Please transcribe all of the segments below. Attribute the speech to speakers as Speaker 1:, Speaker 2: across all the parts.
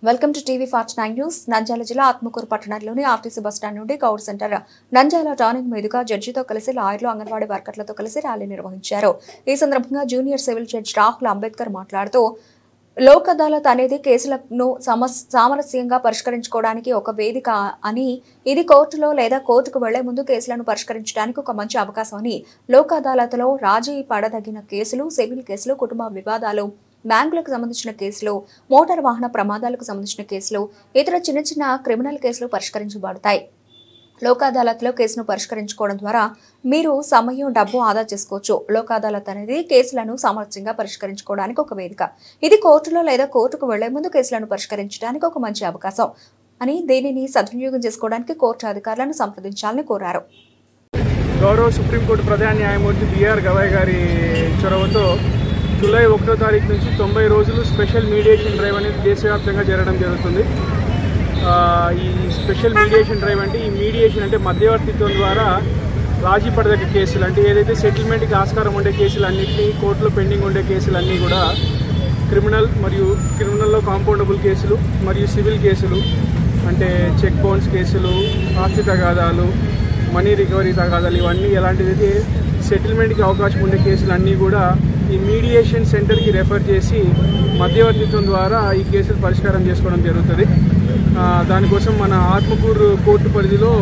Speaker 1: Welcome to TV fast 9 news. Nandyal జిల్లా ఆత్మకూరు పట్టణంలోని RTC bus stand నుండి గౌడ్ సెంటర్ నంద్యాల టర్నింగ్ మీదుగా జడ్జితో కలిసి లాయర్లు, అంగన్వాడీ వర్కర్లతో కలిసి ర్యాలీ నిర్వహించారు. ఈ సందర్భంగా junior civil judge Rahul Ambedkar మాట్లాడుతూ, లోక్ అదాలత్ అనేది కేసులను సామరస్యంగా పరిష్కరించుకోవడానికి ఒక వేదిక అని, ఇది కోర్టులో లేదా కోర్టుకు వెళ్లే ముందు కేసులను పరిష్కరించడానికి ఒక మంచి అవకాశం అని, లోక్ అదాలత్లో రాజీ పడదగిన కేసులు, సివిల్ కేసులు, కుటుంబ వివాదాలు, బ్యాంకులకు సంబంధించిన కేసులు, మోటార్ వాహన ప్రమాదాలకు సంబంధించిన కేసులు, ఇతర చిన్న చిన్న క్రిమినల్ కేసులు పరిష్కరించబడతాయి. లోక్ అదాలత్లో కేసును పరిష్కరించుకోవడం ద్వారా మీరు సమయం, డబ్బు ఆదా చేసుకోవచ్చు. లోక్ అదాలత్ అనేది కేసులను సామరస్యంగా పరిష్కరించుకోవడానికి ఒక వేదిక. ఇది కోర్టులో లేదా కోర్టుకు వెళ్లే ముందు కేసులను పరిష్కరించడానికి ఒక మంచి అవకాశం అని, దీనిని సద్వినియోగం చేసుకోవడానికి కోర్టు అధికారులను సంప్రదించాలని కోరారు.
Speaker 2: గౌరవ సుప్రీంకోర్టు ప్రధాన న్యాయమూర్తి బిఆర్ గవాయ్ గారి చొరవతో జూలై 1వ తారీఖు నుంచి 90 రోజులు స్పెషల్ మీడియేషన్ డ్రైవ్ అనేది దేశవ్యాప్తంగా జరగడం జరుగుతుంది. ఈ స్పెషల్ మీడియేషన్ డ్రైవ్ అంటే, ఈ మీడియేషన్ అంటే మధ్యవర్తిత్వం ద్వారా రాజీ పడదగ్గ కేసులు, అంటే ఏదైతే సెటిల్మెంట్కి ఆస్కారం ఉండే కేసులన్నింటినీ, కోర్టులో పెండింగ్ ఉండే కేసులన్నీ కూడా క్రిమినల్ మరియు క్రిమినల్లో కాంపౌండబుల్ కేసులు మరియు సివిల్ కేసులు, అంటే చెక్ బౌన్స్ కేసులు, ఆస్తి తగాదాలు, మనీ రికవరీ తగాదాలు, ఇవన్నీ ఎలాంటిదైతే సెటిల్మెంట్కి అవకాశం ఉండే కేసులన్నీ కూడా ఈ మీడియేషన్ సెంటర్కి రెఫర్ చేసి మధ్యవర్తిత్వం ద్వారా ఈ కేసులు పరిష్కారం చేసుకోవడం జరుగుతుంది. దానికోసం మన ఆత్మకూరు కోర్టు పరిధిలో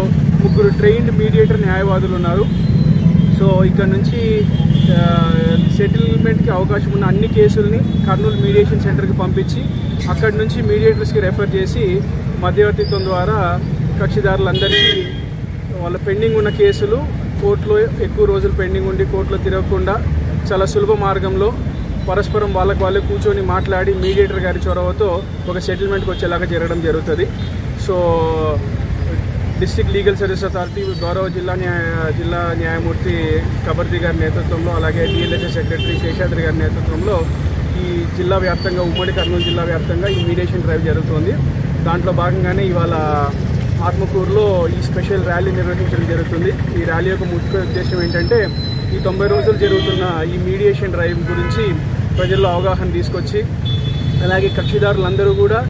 Speaker 2: 3 ట్రైన్డ్ మీడియేటర్ న్యాయవాదులు ఉన్నారు. సో ఇక్కడ నుంచి సెటిల్మెంట్కి అవకాశం ఉన్న అన్ని కేసుల్ని కర్నూలు మీడియేషన్ సెంటర్కి పంపించి అక్కడి నుంచి మీడియేటర్స్కి రెఫర్ చేసి మధ్యవర్తిత్వం ద్వారా కక్షిదారులందరికీ వాళ్ళ పెండింగ్ ఉన్న కేసులు, కోర్టులో ఎక్కువ రోజులు పెండింగ్ ఉండి కోర్టులో తిరగకుండా చాలా సులభ మార్గంలో పరస్పరం వాళ్ళే కూర్చొని మాట్లాడి మీడియేటర్ గారి చొరవతో ఒక సెటిల్మెంట్కి వచ్చేలాగా జరగడం జరుగుతుంది. So district legal service authority గౌరవ జిల్లా న్యాయమూర్తి కబర్ది గారి నేతృత్వంలో, అలాగే డిఎల్హెచ్ఎస్ సెక్రటరీ శేషాద్రి గారి నేతృత్వంలో ఈ జిల్లా వ్యాప్తంగా, ఉమ్మడి కర్నూలు జిల్లా వ్యాప్తంగా ఈ మీడియేషన్ డ్రైవ్ జరుగుతుంది. దాంట్లో భాగంగానే ఇవాళ ఆత్మకూరులో ఈ స్పెషల్ ర్యాలీ నిర్వహించడం జరుగుతుంది. ఈ ర్యాలీ యొక్క ముఖ్య ఉద్దేశం ఏంటంటే, ఈ 90 రోజులు జరుగుతున్న ఈ మీడియేషన్ డ్రైవ్ గురించి ప్రజల్లో అవగాహన తీసుకొచ్చి, అలాగే కక్షిదారులందరూ కూడా